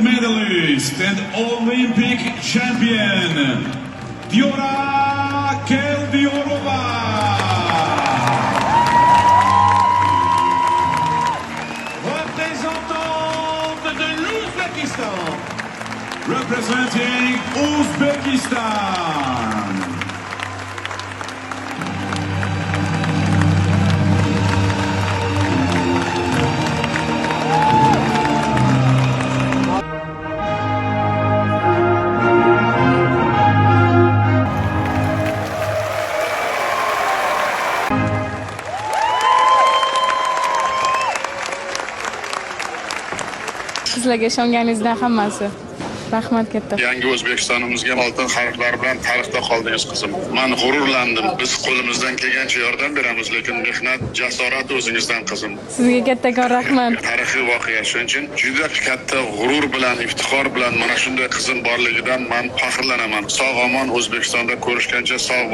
Medalist and Olympic champion, Diora Keldiorova. Représentante de l'Ouzbékistan. Representing Uzbekistan. Sizlarga ishonganingizdan hammasi. Rahmat katta. Yangi O'zbekistonimizga oltin harflar bilan tarixda qoldingiz qizim. Men g'ururlandim. Biz qo'limizdan kelgancha yordam beramiz, lekin mehnat, jasorat o'zingizdan qizim. Sizga kattakon rahmat. Tarixiy voqea. Shuning uchun juda katta g'urur bilan, iftixor bilan mana shunday qizim borligidan men faxrlanaman. Sog' omon O'zbekistonda ko'rishgancha sog'